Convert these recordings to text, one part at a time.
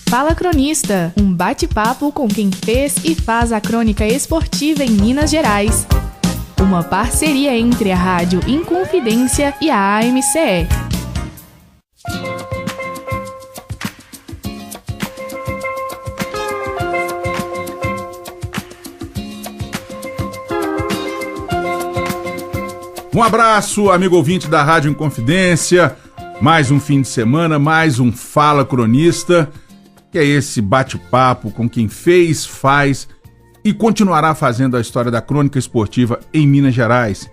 Fala Cronista, um bate-papo com quem fez e faz a crônica esportiva em Minas Gerais. Uma parceria entre a Rádio Inconfidência e a AMCE. Um abraço, amigo ouvinte da Rádio Inconfidência. Mais um fim de semana, mais um Fala Cronista, que é esse bate-papo com quem fez, faz e continuará fazendo a história da crônica esportiva em Minas Gerais.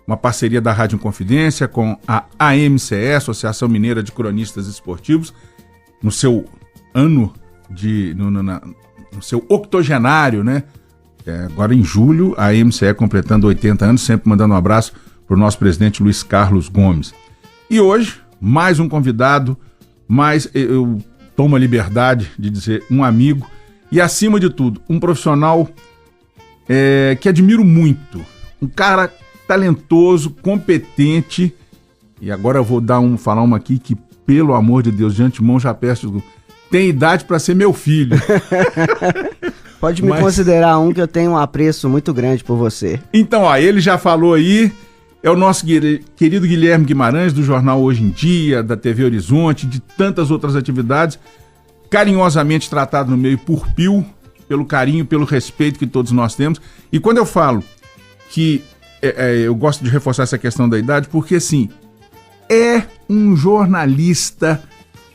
Uma parceria da Rádio Inconfidência com a AMCE, Associação Mineira de Cronistas Esportivos, no seu ano no seu octogenário, né? Agora em julho, a AMCE completando 80 anos, sempre mandando um abraço para o nosso presidente Luiz Carlos Gomes. E hoje, mais um convidado, mas eu tomo a liberdade de dizer um amigo e, acima de tudo, um profissional que admiro muito. Um cara talentoso, competente. E agora eu vou falar uma aqui que, pelo amor de Deus, de antemão já peço, tem idade para ser meu filho. Pode me considerar um que eu tenho um apreço muito grande por você. Então, ele já falou aí. É o nosso querido Guilherme Guimarães, do jornal Hoje em Dia, da TV Horizonte, de tantas outras atividades, carinhosamente tratado no meio por Pio, pelo carinho, pelo respeito que todos nós temos. E quando eu falo que eu gosto de reforçar essa questão da idade, porque assim, é um jornalista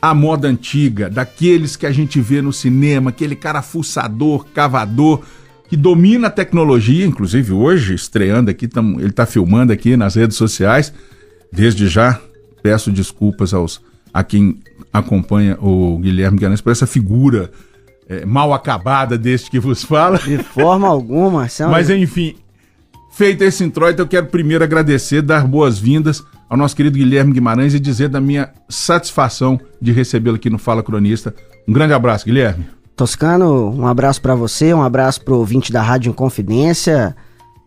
à moda antiga, daqueles que a gente vê no cinema, aquele cara fuçador, cavador, que domina a tecnologia, inclusive hoje, estreando aqui, ele está filmando aqui nas redes sociais. Desde já, peço desculpas a quem acompanha o Guilherme Guimarães por essa figura mal acabada deste que vos fala. De forma alguma. Mas enfim, feito esse introito, eu quero primeiro agradecer, dar boas-vindas ao nosso querido Guilherme Guimarães e dizer da minha satisfação de recebê-lo aqui no Fala Cronista. Um grande abraço, Guilherme. Toscano, um abraço para você, um abraço pro ouvinte da Rádio Inconfidência,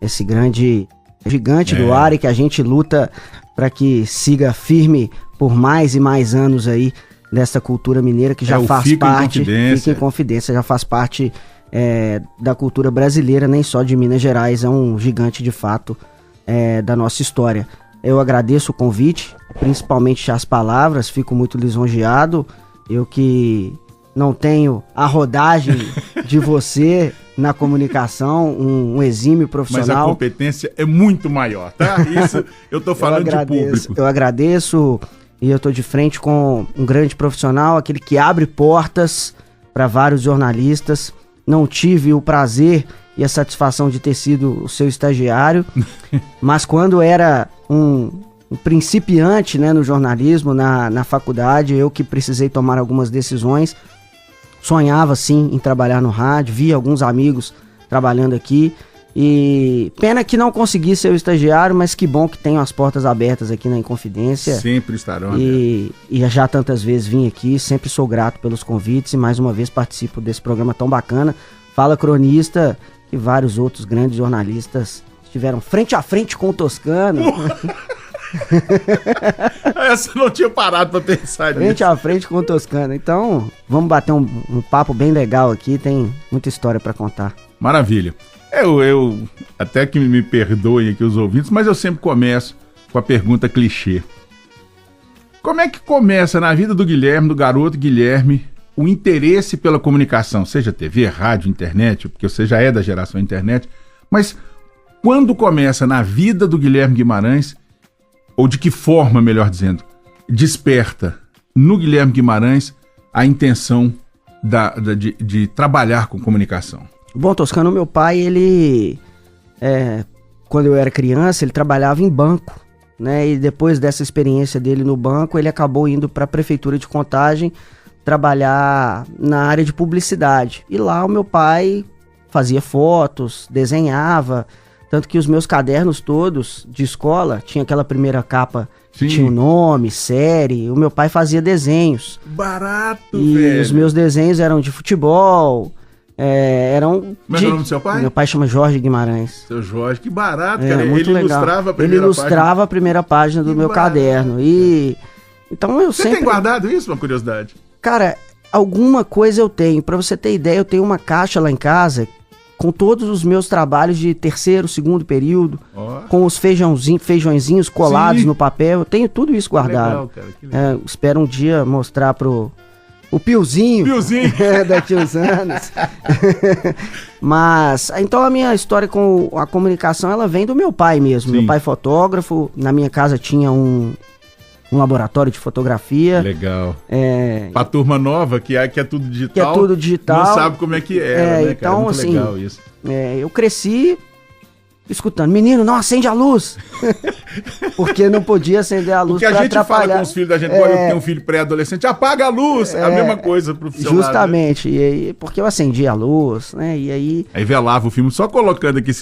esse grande gigante do ar e que a gente luta para que siga firme por mais e mais anos aí dessa cultura mineira que já faz parte, Fica em Confidência, já faz parte da cultura brasileira, nem só de Minas Gerais, é um gigante de fato da nossa história. Eu agradeço o convite, principalmente as palavras, fico muito lisonjeado, eu que não tenho a rodagem de você na comunicação, um exímio profissional. Mas a competência é muito maior, tá? Isso eu tô falando de público. Eu agradeço e eu tô de frente com um grande profissional, aquele que abre portas para vários jornalistas. Não tive o prazer e a satisfação de ter sido o seu estagiário, mas quando era um principiante, né, no jornalismo, na faculdade, eu que precisei tomar algumas decisões, sonhava sim em trabalhar no rádio, vi alguns amigos trabalhando aqui e pena que não consegui ser o estagiário, mas que bom que tenho as portas abertas aqui na Inconfidência. Sempre estarão e já tantas vezes vim aqui, sempre sou grato pelos convites e mais uma vez participo desse programa tão bacana. Fala Cronista, e vários outros grandes jornalistas estiveram frente a frente com o Toscano. Essa eu não tinha parado pra pensar nisso. Frente a frente com o Toscano. Então, vamos bater um papo bem legal aqui, tem muita história pra contar. Maravilha. Eu até que me perdoem aqui os ouvintes, mas eu sempre começo com a pergunta clichê. Como é que começa na vida do Guilherme, do garoto Guilherme, o interesse pela comunicação, seja TV, rádio, internet, porque você já é da geração internet, mas quando começa na vida do Guilherme Guimarães, ou de que forma, melhor dizendo, desperta no Guilherme Guimarães a intenção de trabalhar com comunicação? Bom, Toscano, meu pai, ele, quando eu era criança, ele trabalhava em banco, né? E depois dessa experiência dele no banco, ele acabou indo para a Prefeitura de Contagem trabalhar na área de publicidade. E lá o meu pai fazia fotos, desenhava, tanto que os meus cadernos todos de escola, tinha aquela primeira capa, sim, tinha o nome, série, o meu pai fazia desenhos. Barato, e velho! E os meus desenhos eram de futebol, eram... Mas é o nome do seu pai? Meu pai chama Jorge Guimarães. Seu Jorge, que barato, cara. Muito ele legal. Ele ilustrava a primeira página do meu caderno. E então eu Você sempre... tem guardado isso, uma curiosidade? Cara, alguma coisa eu tenho. Pra você ter ideia, eu tenho uma caixa lá em casa com todos os meus trabalhos de terceiro, segundo período, com os feijõezinhos colados no papel. Eu tenho tudo isso guardado. Legal, cara, que legal. Espero um dia mostrar pro o Piozinho. Daqui uns anos. Mas, então a minha história com a comunicação, ela vem do meu pai mesmo. Sim. Meu pai é fotógrafo, na minha casa tinha um laboratório de fotografia. Legal. Pra turma nova, que é tudo digital. Que é tudo digital. Não sabe como é que era, né, então, cara? Muito assim, legal isso. Eu cresci escutando, menino, não acende a luz. Porque não podia acender a luz para atrapalhar. Porque a gente fala com os filhos da gente, quando eu tenho um filho pré-adolescente, apaga a luz. É a mesma coisa pro funcionário. Justamente. Né? E aí, porque eu acendia a luz, né? E aí... Aí velava o filme, só colocando aqui,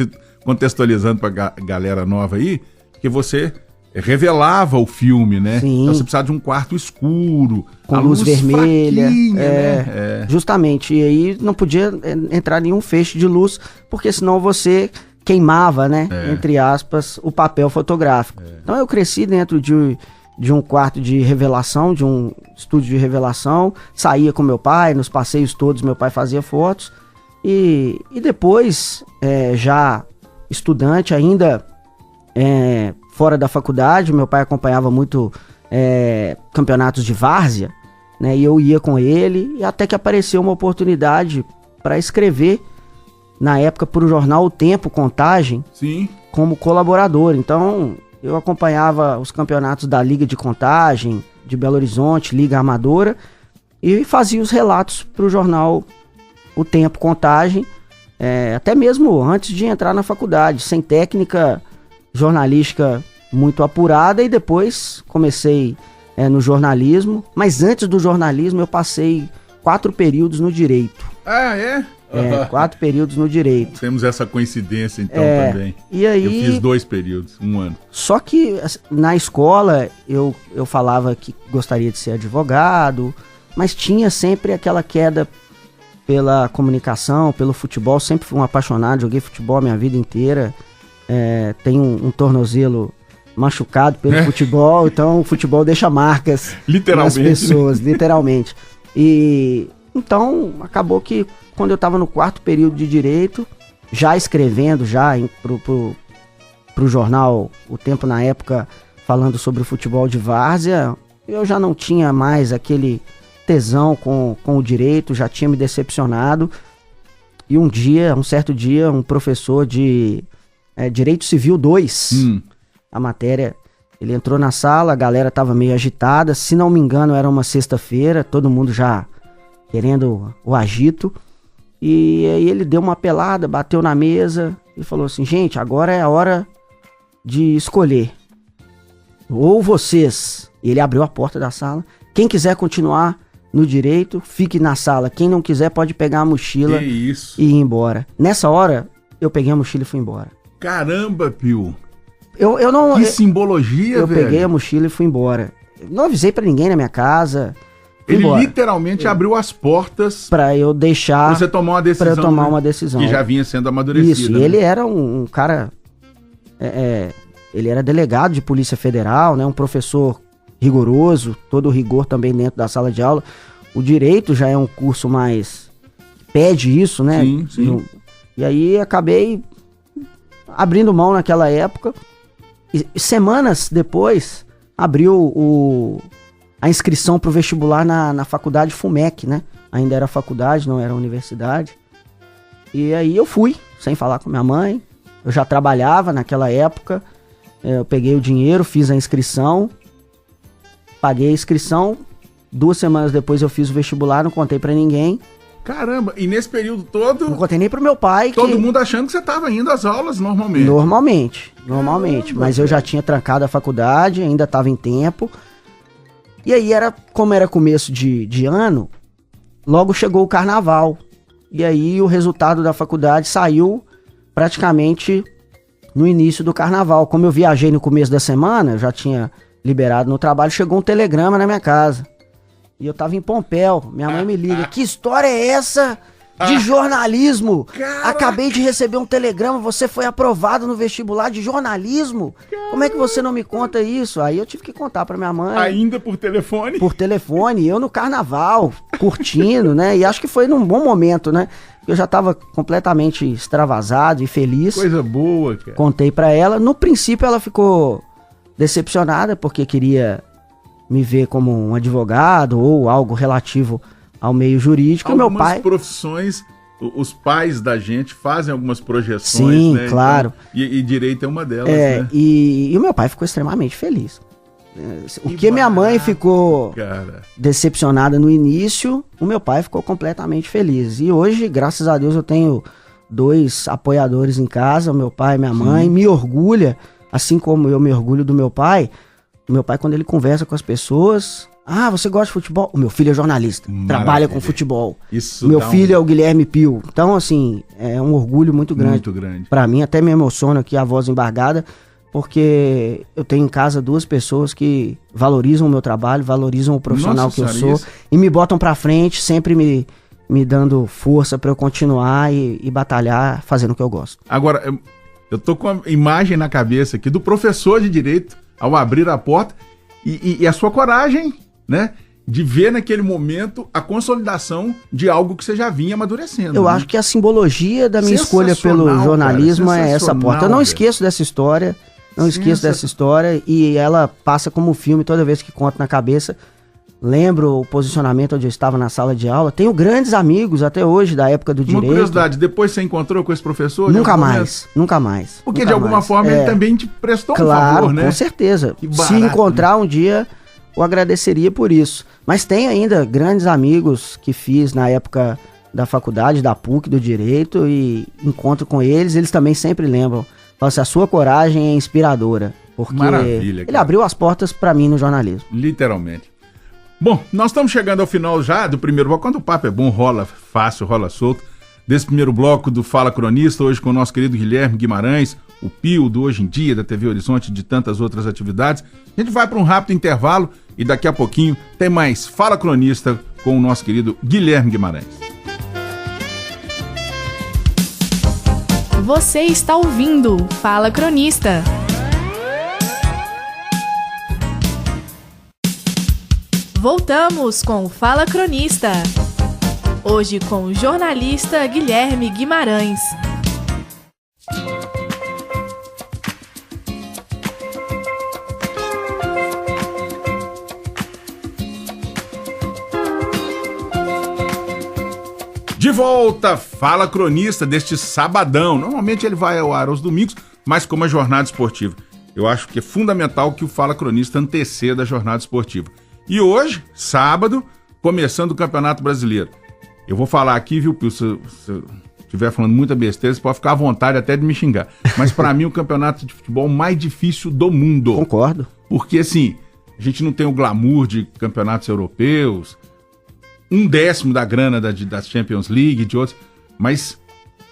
contextualizando pra galera nova aí, que você revelava o filme, né? Sim. Então você precisava de um quarto escuro. Com luz vermelha. Né? Justamente. E aí não podia entrar nenhum feixe de luz, porque senão você queimava, né? Entre aspas, o papel fotográfico. Então eu cresci dentro de um quarto de revelação, de um estúdio de revelação, saía com meu pai, nos passeios todos meu pai fazia fotos, e depois, já estudante ainda, fora da faculdade, meu pai acompanhava muito campeonatos de várzea, né? E eu ia com ele, e até que apareceu uma oportunidade para escrever, na época, para o jornal O Tempo Contagem. Sim. Como colaborador. Então, eu acompanhava os campeonatos da Liga de Contagem, de Belo Horizonte, Liga Amadora, e fazia os relatos para o jornal O Tempo Contagem, até mesmo antes de entrar na faculdade, sem técnica jornalística muito apurada, e depois comecei no jornalismo, mas antes do jornalismo eu passei 4 períodos no direito. Ah, é? 4 períodos no direito. Temos essa coincidência então também. E aí, eu fiz 2 períodos, 1 ano. Só que na escola eu falava que gostaria de ser advogado, mas tinha sempre aquela queda pela comunicação, pelo futebol. Sempre fui um apaixonado, joguei futebol a minha vida inteira. Tenho um tornozelo machucado pelo futebol, então o futebol deixa marcas nas pessoas, literalmente. E então acabou que quando eu estava no 4º período de direito, já escrevendo pro jornal O Tempo na época, falando sobre o futebol de várzea, eu já não tinha mais aquele tesão com o direito, já tinha me decepcionado. E um certo dia, um professor de Direito Civil 2, a matéria, ele entrou na sala, a galera estava meio agitada, se não me engano era uma sexta-feira, todo mundo já querendo o agito. E aí ele deu uma pelada, bateu na mesa e falou assim, gente, agora é a hora de escolher. Ou vocês, e ele abriu a porta da sala, quem quiser continuar no direito, fique na sala. Quem não quiser pode pegar a mochila e ir embora. Nessa hora, eu peguei a mochila e fui embora. Caramba, Pio! Eu não... Que simbologia, velho! Eu peguei a mochila e fui embora. Não avisei pra ninguém na minha casa. Ele literalmente abriu as portas pra eu deixar... Pra você tomar uma decisão. Pra eu tomar uma decisão. Que já vinha sendo amadurecida. Isso, e ele era um cara... ele era delegado de Polícia Federal, né? Um professor rigoroso, todo o rigor também dentro da sala de aula. O direito já é um curso mais... pede isso, né? Sim. E aí acabei abrindo mão naquela época. E semanas depois, abriu a inscrição para o vestibular na faculdade FUMEC, né? Ainda era faculdade, não era universidade. E aí eu fui, sem falar com minha mãe. Eu já trabalhava naquela época. Eu peguei o dinheiro, fiz a inscrição. Paguei a inscrição. 2 semanas depois eu fiz o vestibular, não contei para ninguém. Caramba, e nesse período todo... Não contei nem pro meu pai. Todo mundo achando que você estava indo às aulas normalmente. Normalmente. Caramba, mas eu já tinha trancado a faculdade, ainda estava em tempo. E aí, como era começo de ano, logo chegou o carnaval. E aí o resultado da faculdade saiu praticamente no início do carnaval. Como eu viajei no começo da semana, eu já tinha liberado no trabalho, chegou um telegrama na minha casa. E eu tava em Pompéu, minha mãe me liga, que história é essa de jornalismo. Caraca. Acabei de receber um telegrama, você foi aprovado no vestibular de jornalismo. Caraca. Como é que você não me conta isso? Aí eu tive que contar pra minha mãe. Ainda por telefone? Por telefone, eu no carnaval, curtindo, né? E acho que foi num bom momento, né? Eu já tava completamente extravasado e feliz. Coisa boa, cara. Contei pra ela. No princípio ela ficou decepcionada, porque queria me ver como um advogado ou algo relativo ao meio jurídico. Algumas meu pai... profissões, os pais da gente fazem algumas projeções, sim, né? Claro. Então, e direito é uma delas, né? E o meu pai ficou extremamente feliz. O que minha mãe ficou decepcionada no início, o meu pai ficou completamente feliz. E hoje, graças a Deus, eu tenho 2 apoiadores em casa, o meu pai e minha mãe. Me orgulha, assim como eu me orgulho do meu pai. O meu pai, quando ele conversa com as pessoas... Ah, você gosta de futebol? O meu filho é jornalista, trabalha com futebol. Isso. Meu filho é o Guilherme Pio. Então, assim, é um orgulho muito grande. Muito grande. Pra mim, até me emociona aqui a voz embargada, porque eu tenho em casa 2 pessoas que valorizam o meu trabalho, valorizam o profissional que eu sou e me botam pra frente, sempre me dando força pra eu continuar e batalhar fazendo o que eu gosto. Agora, eu tô com a imagem na cabeça aqui do professor de direito ao abrir a porta e a sua coragem, né? De ver naquele momento a consolidação de algo que você já vinha amadurecendo. Eu acho que a simbologia da minha escolha pelo jornalismo é essa porta. Eu não esqueço dessa história. Não esqueço dessa história e ela passa como um filme toda vez que conto na cabeça. Lembro o posicionamento onde eu estava na sala de aula. Tenho grandes amigos até hoje da época do direito. Uma curiosidade, depois você encontrou com esse professor? Nunca mais. Porque nunca de alguma forma ele também te prestou um favor, né? Com certeza. Se encontrar um dia, eu agradeceria por isso. Mas tem ainda grandes amigos que fiz na época da faculdade, da PUC, do direito, e encontro com eles, eles também sempre lembram. Falam assim, a sua coragem é inspiradora. Porque ele abriu as portas pra mim no jornalismo. Literalmente. Bom, nós estamos chegando ao final já do primeiro bloco. Quando o papo é bom, rola fácil, rola solto. Desse primeiro bloco do Fala Cronista, hoje com o nosso querido Guilherme Guimarães, o Pio do Hoje em Dia, da TV Horizonte e de tantas outras atividades. A gente vai para um rápido intervalo e daqui a pouquinho tem mais Fala Cronista com o nosso querido Guilherme Guimarães. Você está ouvindo Fala Cronista. Voltamos com o Fala Cronista. Hoje com o jornalista Guilherme Guimarães. De volta, Fala Cronista deste sabadão. Normalmente ele vai ao ar aos domingos, mas como é jornada esportiva. Eu acho que é fundamental que o Fala Cronista anteceda a jornada esportiva. E hoje, sábado, começando o Campeonato Brasileiro. Eu vou falar aqui, viu, Pio, se eu estiver falando muita besteira, você pode ficar à vontade até de me xingar. Mas pra mim, o campeonato de futebol mais difícil do mundo. Concordo. Porque, assim, a gente não tem o glamour de campeonatos europeus, 1/10 da grana da Champions League, de outros, mas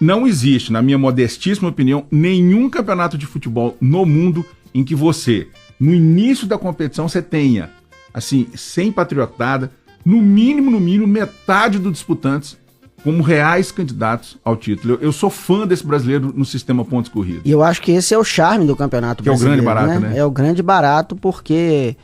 não existe, na minha modestíssima opinião, nenhum campeonato de futebol no mundo em que você, no início da competição, você tenha, assim, sem patriotada, no mínimo, metade dos disputantes como reais candidatos ao título. Eu sou fã desse brasileiro no sistema pontos corridos. E eu acho que esse é o charme do campeonato brasileiro. Que é o grande barato, né? É o grande barato porque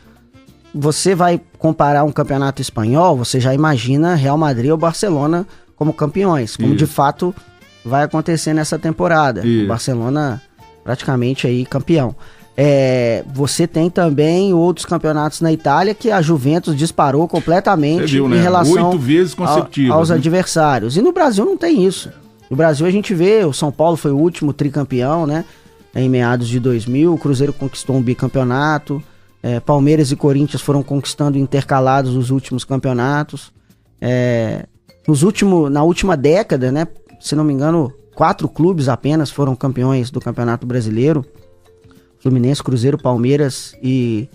você vai comparar um campeonato espanhol, você já imagina Real Madrid ou Barcelona como campeões, como de fato vai acontecer nessa temporada. O Barcelona praticamente aí campeão. Você tem também outros campeonatos na Itália que a Juventus disparou completamente em relação 8 vezes consecutivas, aos adversários. E no Brasil não tem isso. No Brasil a gente vê, o São Paulo foi o último tricampeão, né? Em meados de 2000, o Cruzeiro conquistou um bicampeonato, Palmeiras e Corinthians foram conquistando intercalados os últimos campeonatos. Na última década, né? Se não me engano, 4 clubes apenas foram campeões do Campeonato Brasileiro. Fluminense, Cruzeiro, Palmeiras e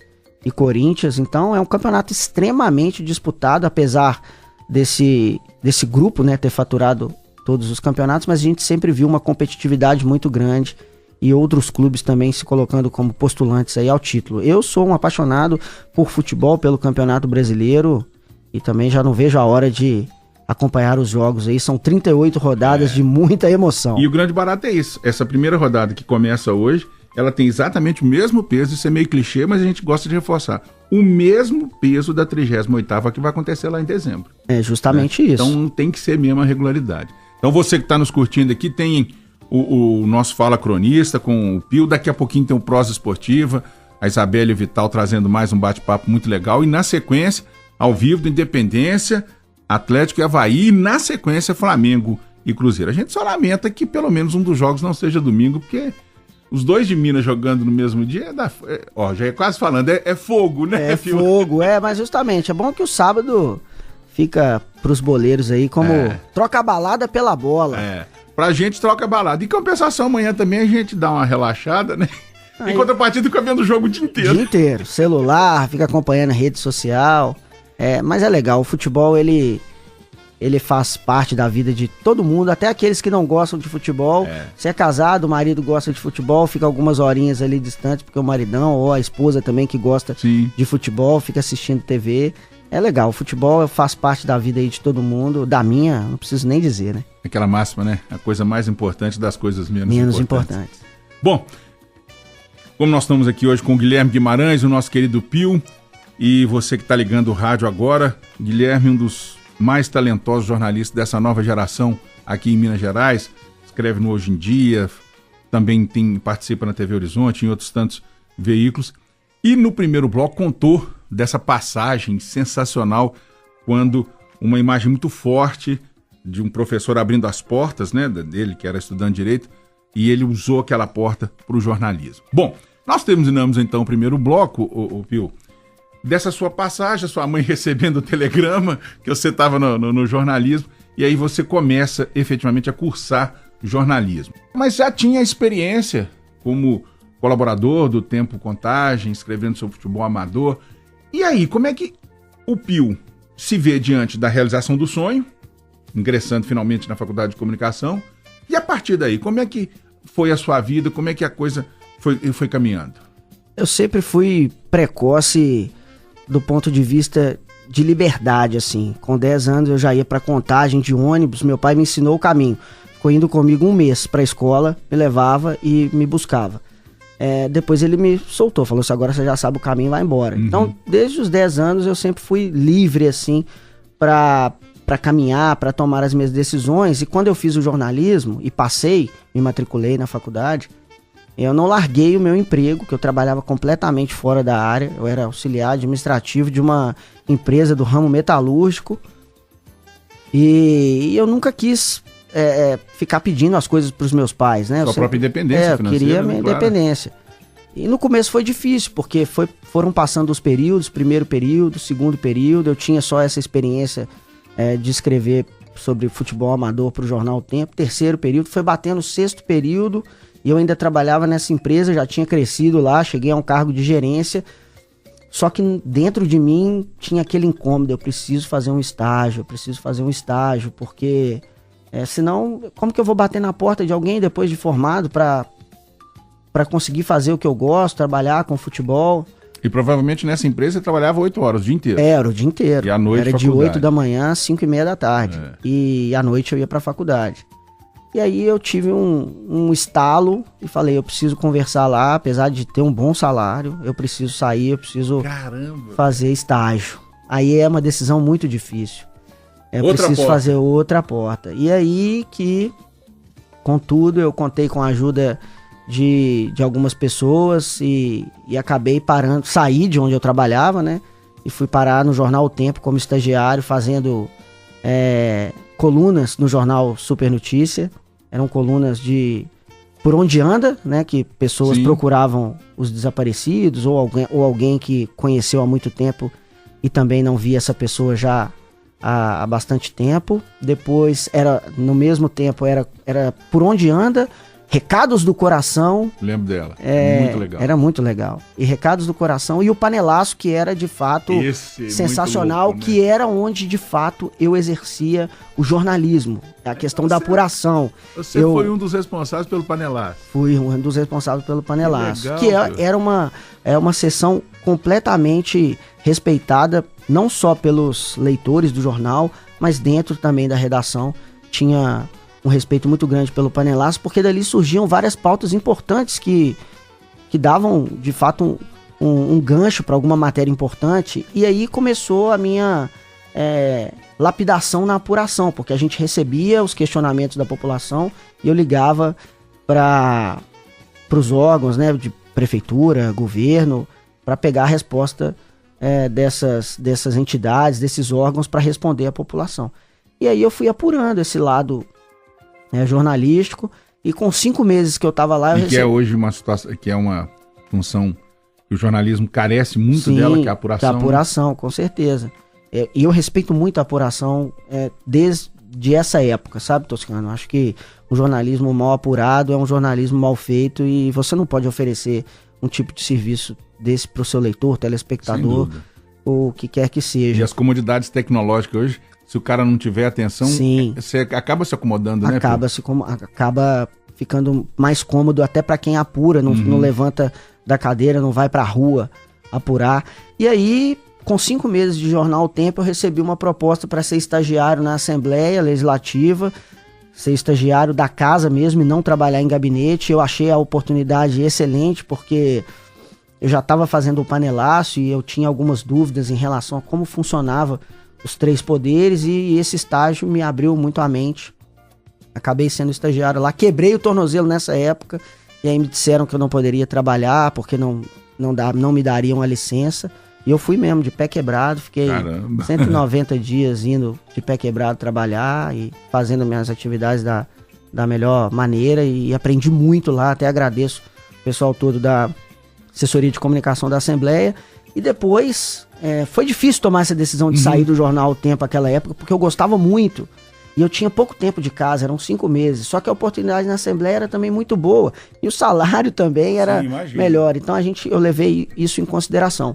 Corinthians. Então é um campeonato extremamente disputado, apesar desse grupo, né, ter faturado todos os campeonatos, mas a gente sempre viu uma competitividade muito grande e outros clubes também se colocando como postulantes aí ao título. Eu sou um apaixonado por futebol, pelo Campeonato Brasileiro, e também já não vejo a hora de acompanhar os jogos aí. São 38 rodadas de muita emoção. E o grande barato é isso. Essa primeira rodada que começa hoje, ela tem exatamente o mesmo peso, isso é meio clichê, mas a gente gosta de reforçar. O mesmo peso da 38ª que vai acontecer lá em dezembro. É justamente isso. Então tem que ser mesmo a regularidade. Então você que está nos curtindo aqui, tem o nosso Fala Cronista com o Pio, daqui a pouquinho tem o Prosa Esportiva, a Isabelle e o Vital trazendo mais um bate-papo muito legal, e na sequência, ao vivo do Independência, Atlético e Avaí, e na sequência Flamengo e Cruzeiro. A gente só lamenta que pelo menos um dos jogos não seja domingo, porque os dois de Minas jogando no mesmo dia, já é quase falando, é fogo, né? É fogo, mas justamente, é bom que o sábado fica pros boleiros aí como troca a balada pela bola. Pra gente troca a balada. Em compensação, amanhã também a gente dá uma relaxada, né? Em contrapartida, fica vendo o jogo o dia inteiro. O dia inteiro, celular, fica acompanhando a rede social. Mas é legal, o futebol, ele faz parte da vida de todo mundo, até aqueles que não gostam de futebol. Se é casado, o marido gosta de futebol, fica algumas horinhas ali distante, porque o maridão ou a esposa também que gosta de futebol, fica assistindo TV. É legal, o futebol faz parte da vida aí de todo mundo, da minha, não preciso nem dizer, né? Aquela máxima, né? A coisa mais importante das coisas menos importantes. Bom, como nós estamos aqui hoje com o Guilherme Guimarães, o nosso querido Pio, e você que está ligando o rádio agora, Guilherme, um dos mais talentosos jornalistas dessa nova geração aqui em Minas Gerais, escreve no Hoje em Dia, também participa na TV Horizonte, em outros tantos veículos, e no primeiro bloco contou dessa passagem sensacional, quando uma imagem muito forte de um professor abrindo as portas, né, dele, que era estudante de Direito, e ele usou aquela porta para o jornalismo. Bom, nós terminamos então o primeiro bloco, o Pio, dessa sua passagem, sua mãe recebendo o telegrama, que você estava no jornalismo, e aí você começa efetivamente a cursar jornalismo. Mas já tinha experiência como colaborador do Tempo Contagem, escrevendo sobre futebol amador. E aí, como é que o Pio se vê diante da realização do sonho, ingressando finalmente na Faculdade de Comunicação, e a partir daí, como é que foi a sua vida, como é que a coisa foi caminhando? Eu sempre fui precoce do ponto de vista de liberdade, assim. Com 10 anos eu já ia para Contagem de ônibus, meu pai me ensinou o caminho. Ficou indo comigo um mês para a escola, me levava e me buscava. Depois ele me soltou, falou assim, agora você já sabe o caminho, vai embora. Então, desde os 10 anos eu sempre fui livre, assim, para caminhar, para tomar as minhas decisões. E quando eu fiz o jornalismo e passei, me matriculei na faculdade, eu não larguei o meu emprego, que eu trabalhava completamente fora da área. Eu era auxiliar administrativo de uma empresa do ramo metalúrgico. E eu nunca quis ficar pedindo as coisas para os meus pais, né? Sua própria independência financeira. Eu queria minha independência. E no começo foi difícil, porque foram passando os períodos, primeiro período, segundo período. Eu tinha só essa experiência de escrever sobre futebol amador para o jornal O Tempo. Terceiro período, foi batendo o sexto período. E eu ainda trabalhava nessa empresa, já tinha crescido lá, cheguei a um cargo de gerência. Só que dentro de mim tinha aquele incômodo, eu preciso fazer um estágio, porque senão, como que eu vou bater na porta de alguém depois de formado para conseguir fazer o que eu gosto, trabalhar com futebol? E provavelmente nessa empresa você trabalhava 8 horas, o dia inteiro. Era o dia inteiro. E à noite era de 8 da manhã às 5:30 da tarde. E à noite eu ia para a faculdade. E aí eu tive um estalo e falei, eu preciso conversar lá, apesar de ter um bom salário, eu preciso sair, eu preciso fazer estágio. Aí é uma decisão muito difícil. Eu preciso fazer outra porta. E aí que, contudo, eu contei com a ajuda de algumas pessoas e acabei parando, saí de onde eu trabalhava, né? E fui parar no jornal O Tempo como estagiário, fazendo colunas no jornal Super Notícia. Eram colunas de por onde anda, né? Que pessoas procuravam os desaparecidos ou alguém que conheceu há muito tempo e também não via essa pessoa já há bastante tempo. Depois, no mesmo tempo, era por onde anda, Recados do Coração. Lembro dela, muito legal. Era muito legal. E Recados do Coração e o Panelaço, que era de fato sensacional, louco, né? Que era onde de fato eu exercia o jornalismo, a questão da apuração. Você foi um dos responsáveis pelo Panelaço. Fui um dos responsáveis pelo Panelaço, que era uma sessão completamente respeitada, não só pelos leitores do jornal, mas dentro também da redação tinha um respeito muito grande pelo panelaço, porque dali surgiam várias pautas importantes que davam, de fato, um gancho para alguma matéria importante, e aí começou a minha lapidação na apuração, porque a gente recebia os questionamentos da população e eu ligava para os órgãos, né, de prefeitura, governo, para pegar a resposta dessas entidades, desses órgãos, para responder à população. E aí eu fui apurando esse lado jornalístico, e com 5 meses que eu estava lá... que é hoje uma situação, que é uma função que o jornalismo carece muito dela, que é a apuração. Da apuração, né? Com certeza. E eu respeito muito a apuração desde essa época, sabe, Toscano? Acho que um jornalismo mal apurado é um jornalismo mal feito, e você não pode oferecer um tipo de serviço desse para o seu leitor, telespectador, ou o que quer que seja. E as comodidades tecnológicas hoje, se o cara não tiver atenção, você acaba se acomodando, né? Acaba ficando mais cômodo até para quem apura, não levanta da cadeira, não vai para a rua apurar. E aí, com 5 meses de jornal O Tempo, eu recebi uma proposta para ser estagiário na Assembleia Legislativa, ser estagiário da casa mesmo e não trabalhar em gabinete. Eu achei a oportunidade excelente, porque eu já estava fazendo o panelaço e eu tinha algumas dúvidas em relação a como funcionava os 3 poderes, e esse estágio me abriu muito a mente. Acabei sendo estagiário lá, quebrei o tornozelo nessa época, e aí me disseram que eu não poderia trabalhar, porque não me dariam a licença, e eu fui mesmo, de pé quebrado, fiquei 190 dias indo de pé quebrado trabalhar, e fazendo minhas atividades da melhor maneira, e aprendi muito lá, até agradeço o pessoal todo da assessoria de comunicação da Assembleia. E depois, foi difícil tomar essa decisão de sair do jornal O Tempo naquela época, porque eu gostava muito. E eu tinha pouco tempo de casa, eram 5 meses. Só que a oportunidade na Assembleia era também muito boa. E o salário também era melhor. Então eu levei isso em consideração.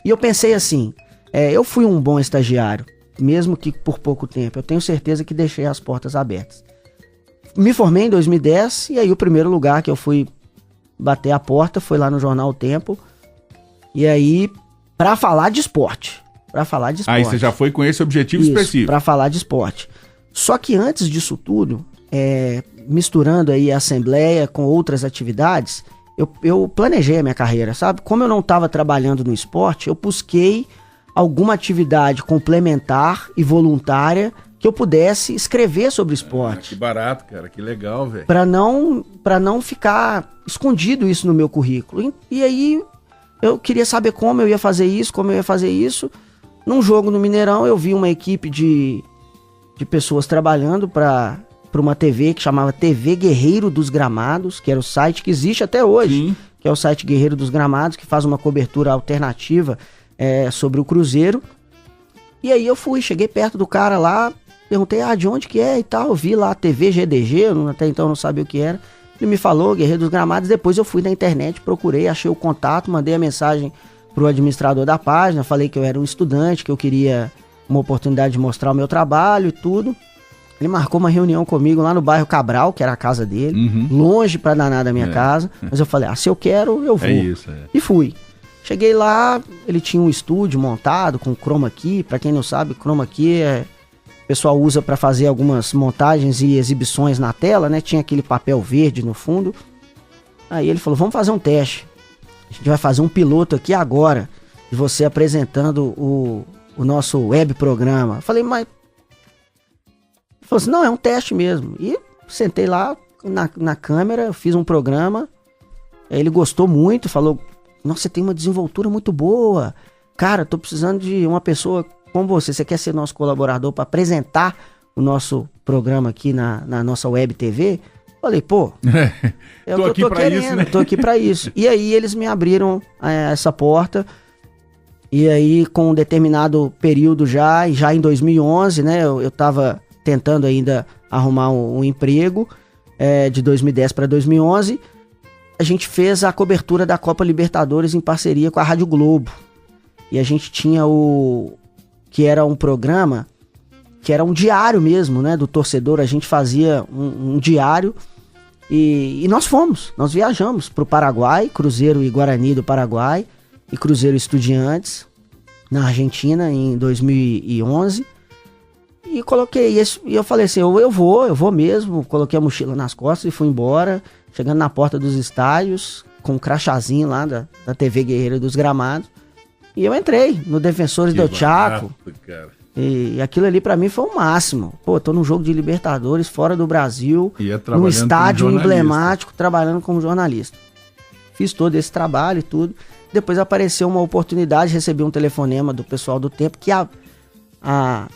E eu pensei assim, eu fui um bom estagiário, mesmo que por pouco tempo. Eu tenho certeza que deixei as portas abertas. Me formei em 2010, e aí o primeiro lugar que eu fui bater a porta foi lá no jornal O Tempo. E aí, pra falar de esporte. Aí você já foi com esse objetivo específico. Pra falar de esporte. Só que antes disso tudo, misturando aí a Assembleia com outras atividades, eu planejei a minha carreira, sabe? Como eu não estava trabalhando no esporte, eu busquei alguma atividade complementar e voluntária que eu pudesse escrever sobre esporte. Que barato, cara, que legal, velho. Pra não ficar escondido isso no meu currículo. E aí... eu queria saber como eu ia fazer isso. Num jogo no Mineirão, eu vi uma equipe de pessoas trabalhando para uma TV que chamava TV Guerreiro dos Gramados, que era o site que existe até hoje, que é o site Guerreiro dos Gramados, que faz uma cobertura alternativa sobre o Cruzeiro. E aí eu cheguei perto do cara lá, perguntei, de onde que é e tal. Eu vi lá TV GDG, até então não sabia o que era. Ele me falou, Guerreiro dos Gramados. Depois eu fui na internet, procurei, achei o contato, mandei a mensagem pro administrador da página, falei que eu era um estudante, que eu queria uma oportunidade de mostrar o meu trabalho e tudo. Ele marcou uma reunião comigo lá no bairro Cabral, que era a casa dele, longe pra danar da minha casa, mas eu falei, se eu quero, eu vou. E fui. Cheguei lá, ele tinha um estúdio montado com chroma key. Pra quem não sabe, chroma key o pessoal usa para fazer algumas montagens e exibições na tela, né? Tinha aquele papel verde no fundo. Aí ele falou, vamos fazer um teste. A gente vai fazer um piloto aqui agora, de você apresentando o nosso web programa. Eu falei, mas... Ele falou assim, não, é um teste mesmo. E sentei lá na câmera, fiz um programa. Ele gostou muito, falou, nossa, você tem uma desenvoltura muito boa. Cara, tô precisando de uma pessoa... como você quer ser nosso colaborador para apresentar o nosso programa aqui na nossa web TV? Falei, pô, tô aqui pra isso, né? Tô aqui para isso. E aí eles me abriram essa porta, e aí com um determinado período já em 2011, né, eu tava tentando ainda arrumar um emprego, de 2010 para 2011, a gente fez a cobertura da Copa Libertadores em parceria com a Rádio Globo. E a gente tinha que era um programa, que era um diário mesmo, né, do torcedor. A gente fazia um diário e nós viajamos para o Paraguai, Cruzeiro e Guarani do Paraguai e Cruzeiro e Estudiantes na Argentina em 2011. E coloquei isso, e eu falei assim, eu vou mesmo. Coloquei a mochila nas costas e fui embora. Chegando na porta dos estádios, com um crachazinho lá da TV Guerreira dos Gramados. E eu entrei no Defensores do Chaco. E aquilo ali pra mim foi o máximo. Pô, tô num jogo de Libertadores, fora do Brasil, num estádio emblemático, trabalhando como jornalista. Fiz todo esse trabalho e tudo. Depois apareceu uma oportunidade, recebi um telefonema do pessoal do Tempo que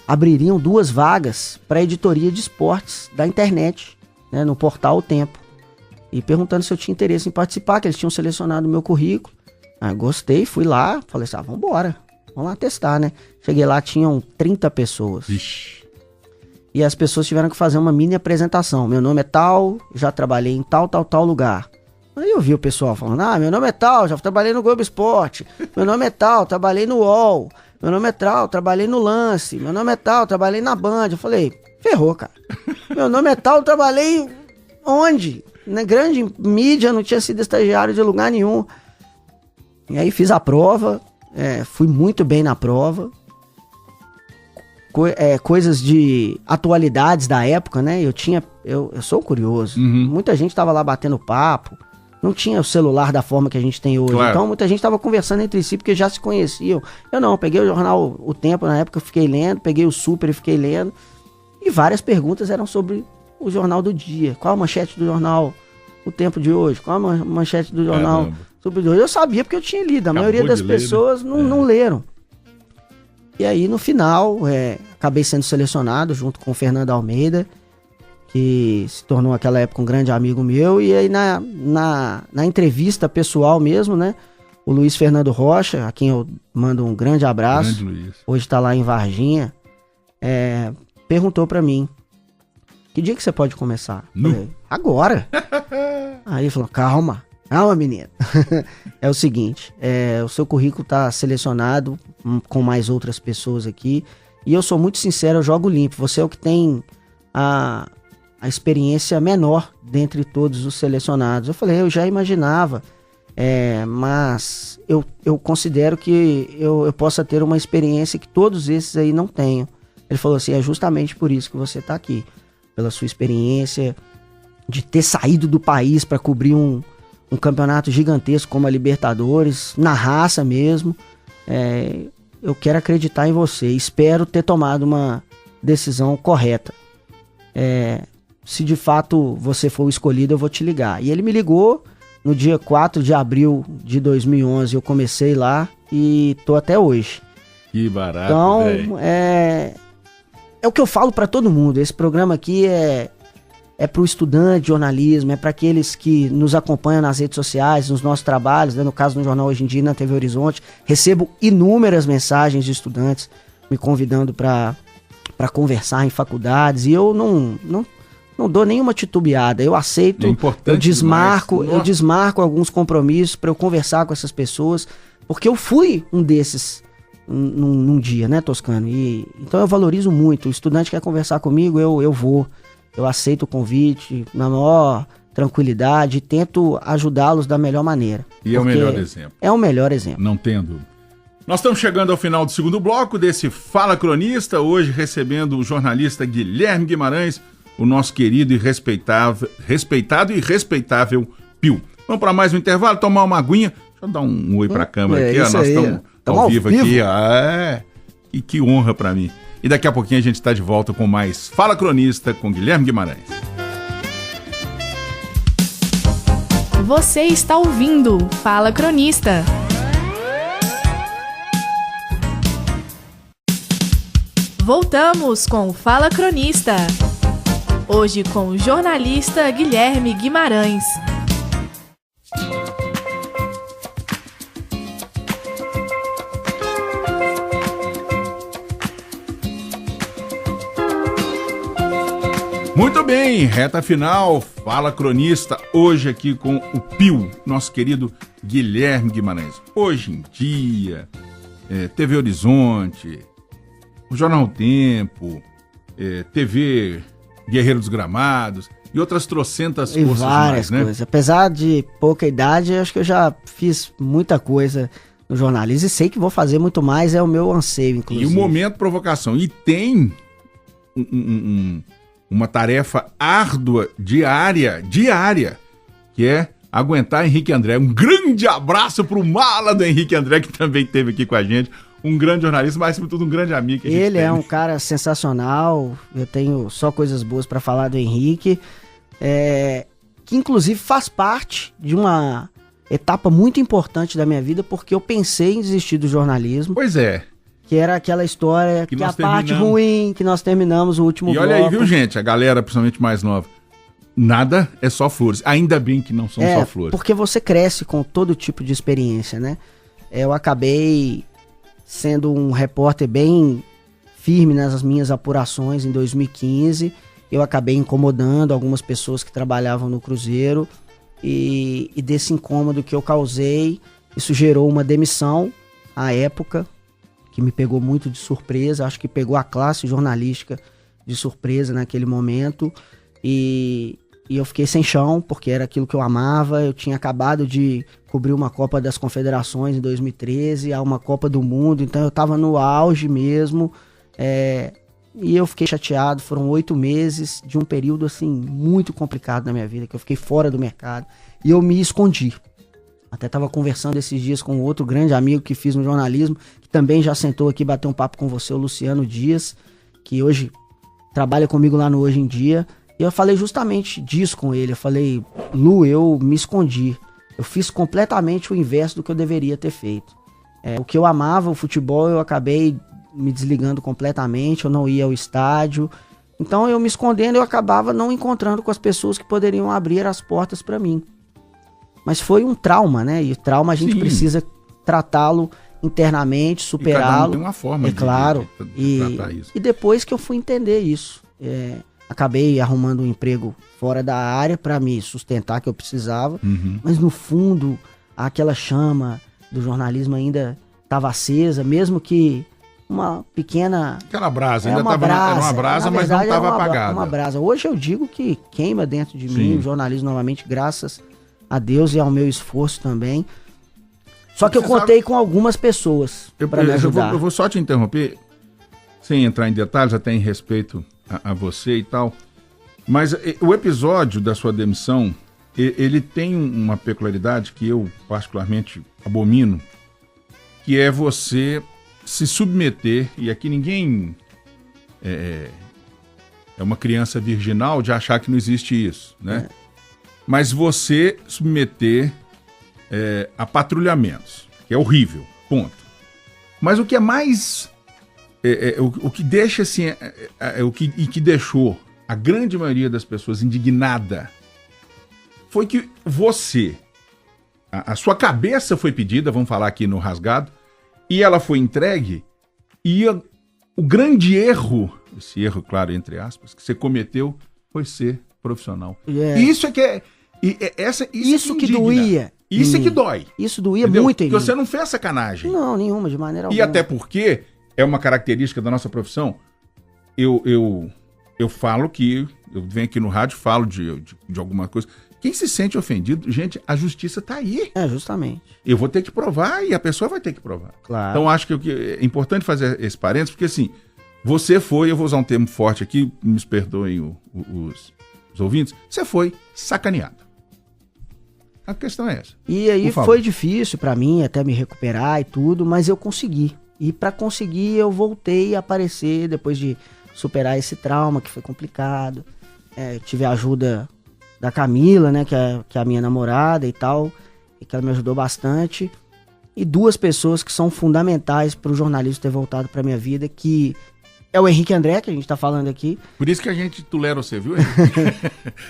abririam 2 vagas para editoria de esportes da internet, né, no portal O Tempo. E perguntando se eu tinha interesse em participar, que eles tinham selecionado o meu currículo. Gostei, fui lá, falei assim, vambora, vamos lá testar, né? Cheguei lá, tinham 30 pessoas. Ixi. E as pessoas tiveram que fazer uma mini apresentação. Meu nome é tal, já trabalhei em tal lugar. Aí eu vi o pessoal falando, meu nome é tal, já trabalhei no Globo Esporte. Meu nome é tal, trabalhei no UOL. Meu nome é tal, trabalhei no Lance. Meu nome é tal, trabalhei na Band. Eu falei, ferrou, cara. Meu nome é tal, trabalhei onde? Na grande mídia, não tinha sido estagiário de lugar nenhum. E aí fiz a prova, fui muito bem na prova. Coisas de atualidades da época, né? Eu sou curioso. Uhum. Muita gente tava lá batendo papo. Não tinha o celular da forma que a gente tem hoje. Claro. Então muita gente tava conversando entre si porque já se conheciam. Eu não, peguei o jornal O Tempo na época, eu fiquei lendo. Peguei o Super e fiquei lendo. E várias perguntas eram sobre o jornal do dia. Qual a manchete do jornal O Tempo de hoje? Qual a manchete do jornal Super de hoje? Eu sabia porque eu tinha lido. A maioria das pessoas não leram. E aí no final, acabei sendo selecionado junto com o Fernando Almeida, que se tornou naquela época um grande amigo meu. E aí na entrevista pessoal mesmo, né? O Luiz Fernando Rocha, a quem eu mando um grande abraço, grande Luiz. Hoje tá lá em Varginha, perguntou pra mim, que dia que você pode começar? Falei, agora. Aí ele falou, calma menino. É o seguinte, o seu currículo tá selecionado com mais outras pessoas aqui, e eu sou muito sincero, eu jogo limpo. Você é o que tem a experiência menor dentre todos os selecionados. Eu falei, eu já imaginava, mas eu considero que eu possa ter uma experiência que todos esses aí não tenham. Ele falou assim, é justamente por isso que você tá aqui, pela sua experiência de ter saído do país para cobrir um campeonato gigantesco como a Libertadores, na raça mesmo. Eu quero acreditar em você, espero ter tomado uma decisão correta. Se de fato você for o escolhido, eu vou te ligar. E ele me ligou no dia 4 de abril de 2011, eu comecei lá e tô até hoje. Que barato, então, véio. É o que eu falo para todo mundo, esse programa aqui é pro estudante de jornalismo, é para aqueles que nos acompanham nas redes sociais, nos nossos trabalhos, né? No caso no Jornal Hoje em Dia, na TV Horizonte, recebo inúmeras mensagens de estudantes me convidando para conversar em faculdades, e eu não dou nenhuma titubeada, eu aceito, eu desmarco alguns compromissos para eu conversar com essas pessoas, porque eu fui um desses num dia, né, Toscano? Então eu valorizo muito, o estudante quer conversar comigo, eu vou. Eu aceito o convite na maior tranquilidade e tento ajudá-los da melhor maneira. E é o melhor exemplo. É o melhor exemplo. Não tenho dúvida. Nós estamos chegando ao final do segundo bloco desse Fala Cronista, hoje recebendo o jornalista Guilherme Guimarães, o nosso querido e respeitado e respeitável Pio. Vamos para mais um intervalo, tomar uma aguinha. Deixa eu dar um oi para a câmera aqui. Nós estamos ao vivo aqui. E que honra para mim. E daqui a pouquinho a gente está de volta com mais Fala Cronista com Guilherme Guimarães. Você está ouvindo Fala Cronista. Voltamos com o Fala Cronista. Hoje com o jornalista Guilherme Guimarães. Muito bem, reta final, Fala Cronista, hoje aqui com o Pio, nosso querido Guilherme Guimarães. Hoje em dia, TV Horizonte, o Jornal Tempo, TV Guerreiro dos Gramados e outras trocentas e forças várias mais, coisas. Apesar de pouca idade, acho que eu já fiz muita coisa no jornalismo e sei que vou fazer muito mais, é o meu anseio, inclusive. E o momento provocação. E tem uma tarefa árdua, diária, que é aguentar Henrique André. Um grande abraço pro mala do Henrique André, que também esteve aqui com a gente. Um grande jornalista, mas sobretudo um grande amigo que a gente Ele tem. é um cara sensacional, eu tenho só coisas boas para falar do Henrique, que inclusive faz parte de uma etapa muito importante da minha vida, porque eu pensei em desistir do jornalismo. Pois é. Que era aquela história, que a parte ruim, que nós terminamos o último bloco. E olha aí, viu, gente, a galera, principalmente mais nova, nada é só flores. Ainda bem que não são só flores. Porque você cresce com todo tipo de experiência, né? Eu acabei sendo um repórter bem firme nas minhas apurações em 2015. Eu acabei incomodando algumas pessoas que trabalhavam no Cruzeiro. E desse incômodo que eu causei, isso gerou uma demissão à época, que me pegou muito de surpresa. Acho que pegou a classe jornalística de surpresa naquele momento. E eu fiquei sem chão, porque era aquilo que eu amava. Eu tinha acabado de cobrir uma Copa das Confederações em 2013, uma Copa do Mundo, então eu estava no auge mesmo. E eu fiquei chateado. Foram 8 meses de um período assim muito complicado na minha vida, que eu fiquei fora do mercado e eu me escondi. Até estava conversando esses dias com outro grande amigo que fiz no jornalismo, que também já sentou aqui bater um papo com você, o Luciano Dias, que hoje trabalha comigo lá no Hoje em Dia. E eu falei justamente disso com ele. Eu falei: Lu, eu me escondi. Eu fiz completamente o inverso do que eu deveria ter feito. O que eu amava, o futebol, eu acabei me desligando completamente. Eu não ia ao estádio. Então, eu me escondendo, eu acabava não encontrando com as pessoas que poderiam abrir as portas para mim. Mas foi um trauma, né? E o trauma a gente precisa tratá-lo internamente, superá-lo. E cada um tem uma forma de claro. de tratar isso. E depois que eu fui entender isso, acabei arrumando um emprego fora da área para me sustentar, que eu precisava. Mas no fundo, aquela chama do jornalismo ainda estava acesa, mesmo que uma pequena... Aquela brasa, ainda era uma brasa, mas não estava apagada. Uma brasa. Hoje eu digo que queima dentro de mim o jornalismo novamente, graças a Deus e ao meu esforço também. Só que eu contei com algumas pessoas para me ajudar. Eu vou só te interromper, sem entrar em detalhes, até em respeito a você e tal. Mas o episódio da sua demissão, ele tem uma peculiaridade que eu particularmente abomino, que é você se submeter, e aqui ninguém é uma criança virginal de achar que não existe isso, né? Mas você submeter a patrulhamentos, que é horrível, ponto. Mas o que é mais... o que deixa assim, que deixou a grande maioria das pessoas indignada foi que você, a sua cabeça foi pedida, vamos falar aqui no rasgado, e ela foi entregue, e o grande erro, esse erro, claro, entre aspas, que você cometeu foi ser profissional. E isso é que é... Isso que doía. Isso é que dói. Isso doía, entendeu? muito em Porque mim. você não fez sacanagem. Não, nenhuma, de maneira alguma. E até porque é uma característica da nossa profissão. Eu falo que... Eu venho aqui no rádio, falo de alguma coisa. Quem se sente ofendido, gente, a justiça tá aí. Justamente. Eu vou ter que provar e a pessoa vai ter que provar. Claro. Então, acho que é importante fazer esse parênteses, porque assim, você foi, eu vou usar um termo forte aqui, me perdoem os ouvintes, você foi sacaneado. A questão é essa. E aí foi difícil pra mim até me recuperar e tudo, mas eu consegui. E pra conseguir eu voltei a aparecer depois de superar esse trauma que foi complicado. Tive a ajuda da Camila, né, que é a minha namorada e tal, e que ela me ajudou bastante. E 2 pessoas que são fundamentais pro jornalismo ter voltado pra minha vida, que é o Henrique André, que a gente tá falando aqui. Por isso que a gente tolera você, viu?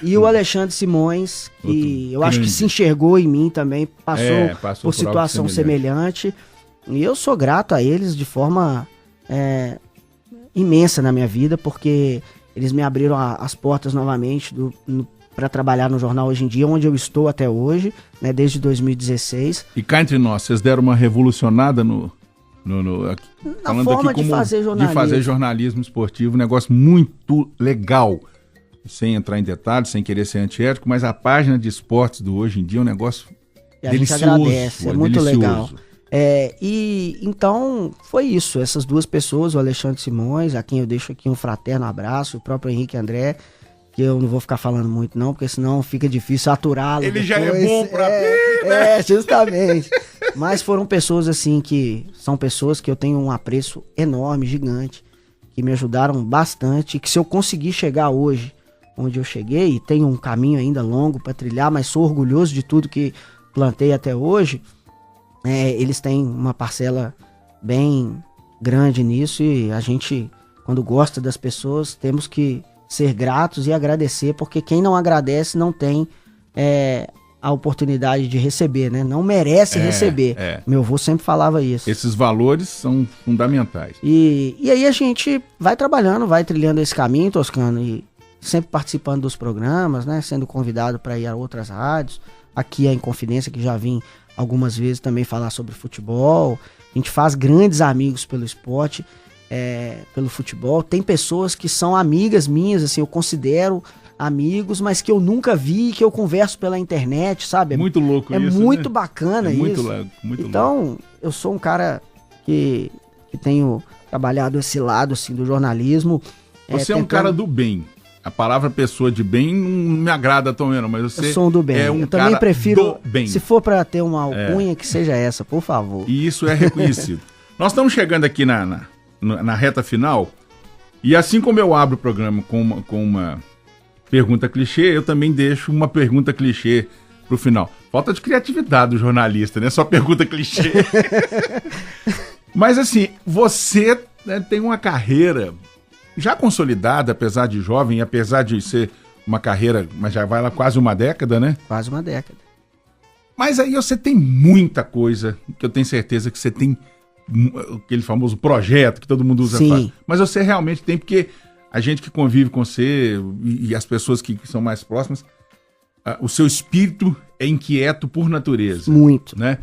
E o Alexandre Simões, que eu acho que se enxergou em mim também, passou por situação semelhante. E eu sou grato a eles de forma imensa na minha vida, porque eles me abriram as portas novamente para trabalhar no jornal Hoje em Dia, onde eu estou até hoje, né, desde 2016. E cá entre nós, vocês deram uma revolucionada na forma aqui de fazer jornalismo. De fazer jornalismo esportivo, um negócio muito legal. Sem entrar em detalhes, sem querer ser antiético, mas a página de esportes do Hoje em Dia é um negócio delicioso. A gente agradece, é muito legal. E então foi isso, essas duas pessoas, o Alexandre Simões, a quem eu deixo aqui um fraterno abraço, o próprio Henrique André, que eu não vou ficar falando muito não, porque senão fica difícil aturá-lo. Ele depois. já é bom pra mim, né? Justamente. Mas foram pessoas assim que são pessoas que eu tenho um apreço enorme, gigante, que me ajudaram bastante, e que se eu conseguir chegar hoje onde eu cheguei, e tenho um caminho ainda longo para trilhar, mas sou orgulhoso de tudo que plantei até hoje, eles têm uma parcela bem grande nisso, e a gente, quando gosta das pessoas, temos que ser gratos e agradecer, porque quem não agradece não tem a oportunidade de receber, né? Não merece receber. Meu avô sempre falava isso. Esses valores são fundamentais. E aí a gente vai trabalhando, vai trilhando esse caminho, Toscano, e sempre participando dos programas, né? Sendo convidado para ir a outras rádios. Aqui a Inconfidência, que já vim algumas vezes também falar sobre futebol. A gente faz grandes amigos pelo esporte, pelo futebol. Tem pessoas que são amigas minhas, assim, eu considero amigos, mas que eu nunca vi, que eu converso pela internet, sabe? Muito louco isso, É muito né? bacana isso. Muito louco, muito então, louco. eu sou um cara que tenho trabalhado esse lado, assim, do jornalismo. Você é um cara do bem. A palavra pessoa de bem não me agrada tão menos, mas você eu sou um do bem. é um eu cara também prefiro, do bem. Se for para ter uma alcunha, que seja essa, por favor. E isso é reconhecido. Nós estamos chegando aqui na reta final, e assim como eu abro o programa com uma pergunta clichê, eu também deixo uma pergunta clichê pro final. Falta de criatividade do jornalista, né? Só pergunta clichê. Mas assim, você, né, tem uma carreira já consolidada, apesar de jovem, apesar de ser uma carreira, mas já vai lá quase uma década, né? Quase uma década. Mas aí você tem muita coisa, que eu tenho certeza que você tem aquele famoso projeto que todo mundo usa. Sim. Mas você realmente tem, porque a gente que convive com você e as pessoas que são mais próximas, o seu espírito é inquieto por natureza. Muito. Né?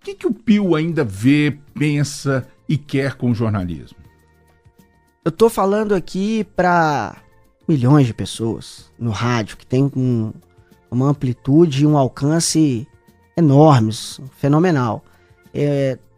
O que o Pio ainda vê, pensa e quer com o jornalismo? Eu tô falando aqui para milhões de pessoas no rádio, que tem uma amplitude e um alcance enormes, fenomenal.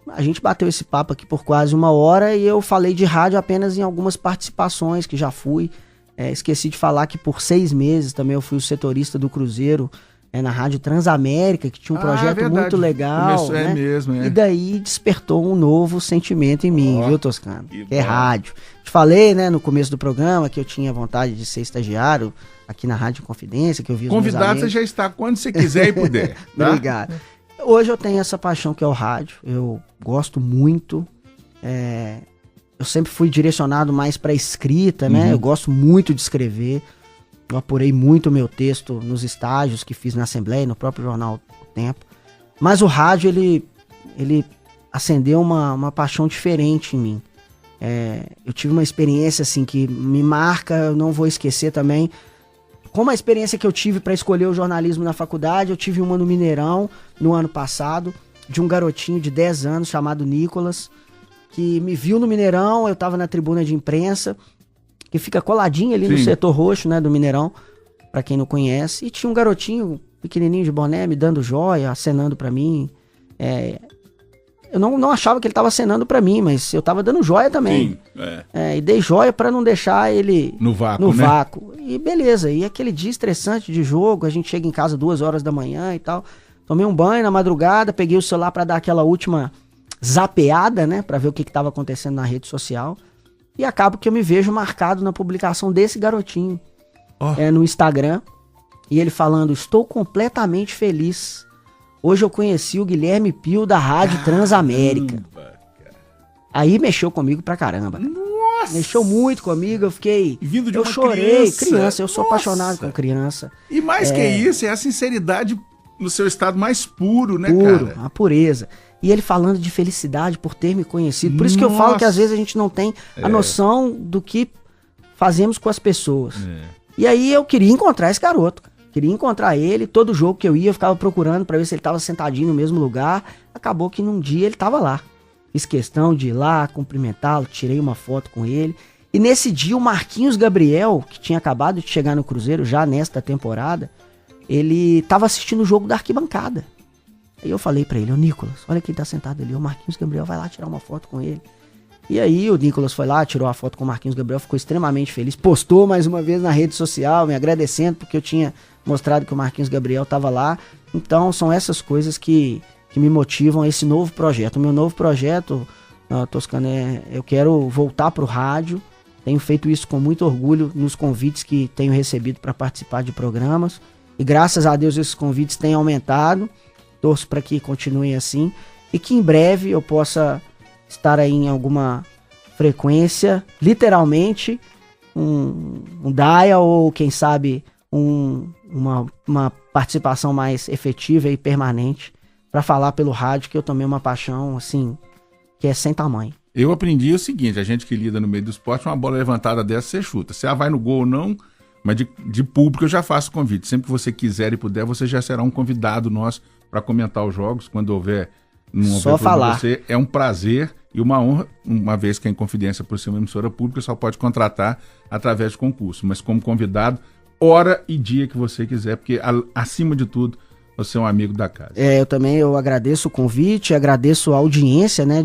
A gente bateu esse papo aqui por quase uma hora e eu falei de rádio apenas em algumas participações que já fui. Esqueci de falar que por 6 meses também eu fui o setorista do Cruzeiro na Rádio Transamérica, que tinha um projeto muito legal. Começou, né? mesmo. E daí despertou um novo sentimento em mim, viu, Toscano? Que é bom. rádio. Te falei, né, no começo do programa que eu tinha vontade de ser estagiário aqui na Rádio Confidência, que eu vi os meus Convidado, amigos. você já está quando você quiser e puder. Tá? Obrigado. Hoje eu tenho essa paixão que é o rádio. Eu gosto muito. Eu sempre fui direcionado mais para escrita, né? Eu gosto muito de escrever. Eu apurei muito o meu texto nos estágios que fiz na Assembleia, no próprio jornal O Tempo. Mas o rádio, ele acendeu uma paixão diferente em mim. Eu tive uma experiência assim que me marca, eu não vou esquecer também. Como a experiência que eu tive para escolher o jornalismo na faculdade, eu tive uma no Mineirão, no ano passado, de um garotinho de 10 anos chamado Nicolas, que me viu no Mineirão, eu estava na tribuna de imprensa, que fica coladinho ali no setor roxo, né, do Mineirão, pra quem não conhece, e tinha um garotinho pequenininho de boné me dando joia, acenando pra mim. Eu não achava que ele tava acenando pra mim, mas eu tava dando joia também. Sim, e dei joia pra não deixar ele no vácuo. E beleza, e aquele dia estressante de jogo, a gente chega em casa 2 horas da manhã e tal, tomei um banho na madrugada, peguei o celular pra dar aquela última zapeada, né, pra ver o que tava acontecendo na rede social. E acabo que eu me vejo marcado na publicação desse garotinho no Instagram. E ele falando, estou completamente feliz. Hoje eu conheci o Guilherme Pio da Rádio Transamérica. Aí mexeu comigo pra caramba. Nossa! Mexeu muito comigo, eu fiquei... Vindo de eu uma chorei, criança. Eu sou apaixonado com criança. E mais que isso, é a sinceridade no seu estado mais puro, né, Puro, cara? a pureza. E ele falando de felicidade por ter me conhecido. Por isso que eu falo que às vezes a gente não tem a noção do que fazemos com as pessoas. E aí eu queria encontrar esse garoto. Queria encontrar ele. Todo jogo que eu ia, eu ficava procurando pra ver se ele tava sentadinho no mesmo lugar. Acabou que num dia ele tava lá. Fiz questão de ir lá, cumprimentá-lo, tirei uma foto com ele. E nesse dia o Marquinhos Gabriel, que tinha acabado de chegar no Cruzeiro já nesta temporada, ele tava assistindo o jogo da arquibancada. Aí eu falei pra ele, ô Nicolas, olha quem tá sentado ali, o Marquinhos Gabriel, vai lá tirar uma foto com ele. E aí o Nicolas foi lá, tirou a foto com o Marquinhos Gabriel, ficou extremamente feliz, postou mais uma vez na rede social, me agradecendo porque eu tinha mostrado que o Marquinhos Gabriel tava lá. Então são essas coisas que me motivam a esse novo projeto. O meu novo projeto, Toscano, eu quero voltar pro rádio. Tenho feito isso com muito orgulho nos convites que tenho recebido para participar de programas. E graças a Deus esses convites têm aumentado. Torço para que continuem assim. E que em breve eu possa estar aí em alguma frequência, literalmente, um dial ou quem sabe uma participação mais efetiva e permanente para falar pelo rádio, que eu tomei uma paixão assim, que é sem tamanho. Eu aprendi o seguinte, a gente que lida no meio do esporte, uma bola levantada dessa você chuta. Se ela vai no gol ou não, mas de público eu já faço convite. Sempre que você quiser e puder, você já será um convidado nosso para comentar os jogos, quando houver... Só falar. Você, é um prazer e uma honra, uma vez que a Inconfidência, por ser uma emissora pública, só pode contratar através de concurso, mas como convidado, hora e dia que você quiser, porque acima de tudo, você é um amigo da casa. Eu agradeço o convite, agradeço a audiência, né,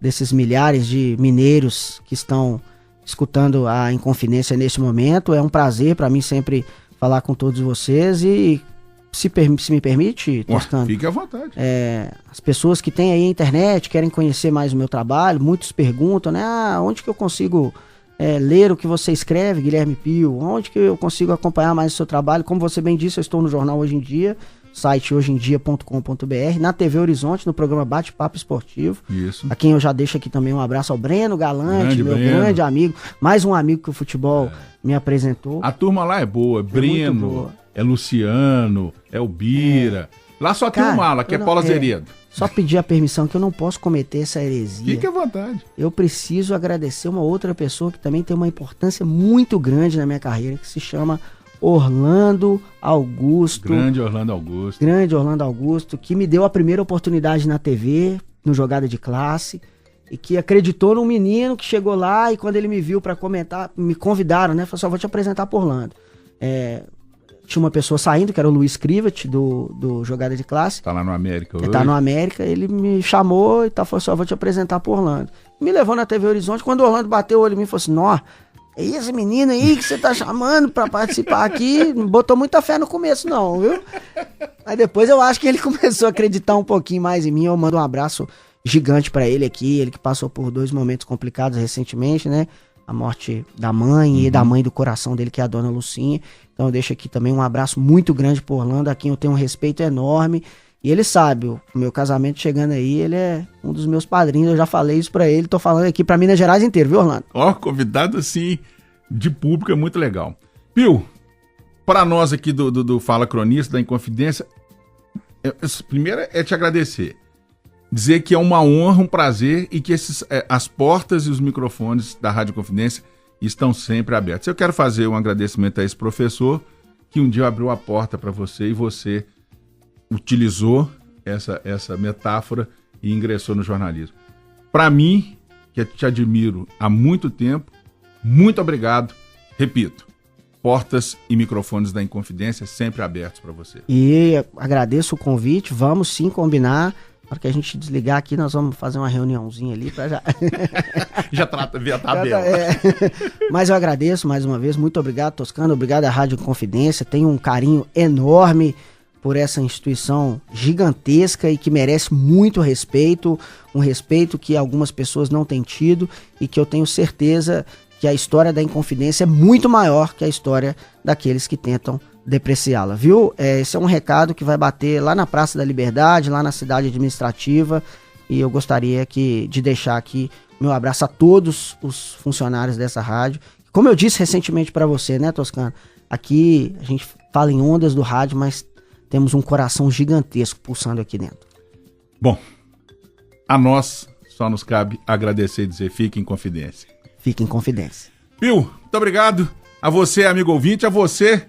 desses milhares de mineiros que estão escutando a Inconfidência neste momento. É um prazer para mim sempre falar com todos vocês e se me permite, Toscano, fique à vontade. As pessoas que têm aí a internet, querem conhecer mais o meu trabalho, muitos perguntam, né? Onde que eu consigo ler o que você escreve, Guilherme Pio? Onde que eu consigo acompanhar mais o seu trabalho? Como você bem disse, eu estou no jornal Hoje em Dia, site hojeemdia.com.br, na TV Horizonte, no programa Bate-Papo Esportivo. Isso. A quem eu já deixo aqui também um abraço ao Breno Galante, grande amigo, mais um amigo que o futebol me apresentou. A turma lá é boa, Breno, é Luciano, é o Bira. Lá só tem uma ala, que é Paula Zeredo. Só pedir a permissão que eu não posso cometer essa heresia. Fique à vontade. Eu preciso agradecer uma outra pessoa que também tem uma importância muito grande na minha carreira, que se chama Orlando Augusto. Grande Orlando Augusto. Grande Orlando Augusto, que me deu a primeira oportunidade na TV, no Jogada de Classe, e que acreditou num menino que chegou lá e quando ele me viu para comentar, me convidaram, né? Falou assim, vou te apresentar por Orlando. Tinha uma pessoa saindo, que era o Luiz Krivet, do Jogada de Classe. Tá lá no América hoje. Tá no América, ele me chamou e falou assim, vou te apresentar por Orlando. Me levou na TV Horizonte, quando o Orlando bateu o olho em mim e falou assim, nó, é esse menino aí que você tá chamando pra participar aqui, não botou muita fé no começo não, viu? Aí depois eu acho que ele começou a acreditar um pouquinho mais em mim, eu mando um abraço gigante pra ele aqui, ele que passou por 2 momentos complicados recentemente, né? A morte da mãe e da mãe do coração dele, que é a dona Lucinha. Então eu deixo aqui também um abraço muito grande pro Orlando, a quem eu tenho um respeito enorme. E ele sabe, o meu casamento chegando aí, ele é um dos meus padrinhos, eu já falei isso pra ele, tô falando aqui pra Minas Gerais inteiro, viu, Orlando? Convidado assim, de público, é muito legal. Pio, para nós aqui do Fala Cronista, da Inconfidência, primeiro é te agradecer. Dizer que é uma honra, um prazer e que as portas e os microfones da Rádio Inconfidência estão sempre abertos. Eu quero fazer um agradecimento a esse professor que um dia abriu a porta para você e você utilizou essa metáfora e ingressou no jornalismo. Para mim, que te admiro há muito tempo, muito obrigado. Repito, portas e microfones da Inconfidência sempre abertos para você. E agradeço o convite, vamos sim combinar. Na hora que a gente desligar aqui, nós vamos fazer uma reuniãozinha ali para já... já trata via tabela. Mas eu agradeço mais uma vez, muito obrigado, Toscano, obrigado à Rádio Inconfidência, tenho um carinho enorme por essa instituição gigantesca e que merece muito respeito, um respeito que algumas pessoas não têm tido e que eu tenho certeza que a história da Inconfidência é muito maior que a história daqueles que tentam depreciá-la, viu? Esse é um recado que vai bater lá na Praça da Liberdade, lá na cidade administrativa, e eu gostaria de deixar aqui meu abraço a todos os funcionários dessa rádio. Como eu disse recentemente para você, né, Toscano? Aqui a gente fala em ondas do rádio, mas temos um coração gigantesco pulsando aqui dentro. Bom, a nós só nos cabe agradecer e dizer fique em confidência. Fique em confidência. Pio, muito obrigado a você, amigo ouvinte, a você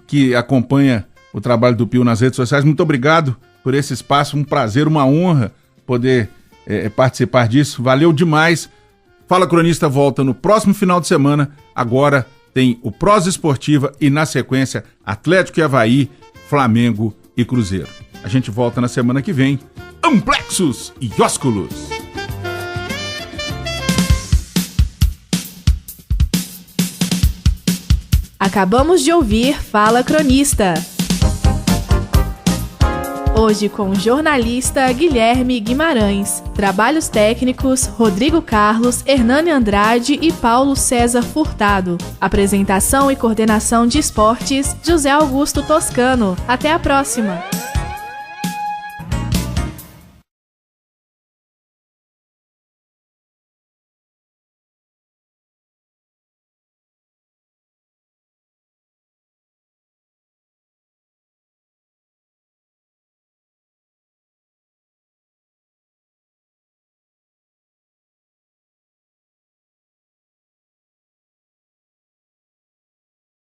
que acompanha o trabalho do Pio nas redes sociais. Muito obrigado por esse espaço, um prazer, uma honra poder participar disso. Valeu demais. Fala Cronista volta no próximo final de semana. Agora tem o Prosa Esportiva e na sequência Atlético e Avaí, Flamengo e Cruzeiro. A gente volta na semana que vem. Amplexus e ósculos. Acabamos de ouvir Fala Cronista. Hoje com o jornalista Guilherme Guimarães. Trabalhos técnicos Rodrigo Carlos, Hernani Andrade e Paulo César Furtado. Apresentação e coordenação de esportes José Augusto Toscano. Até a próxima!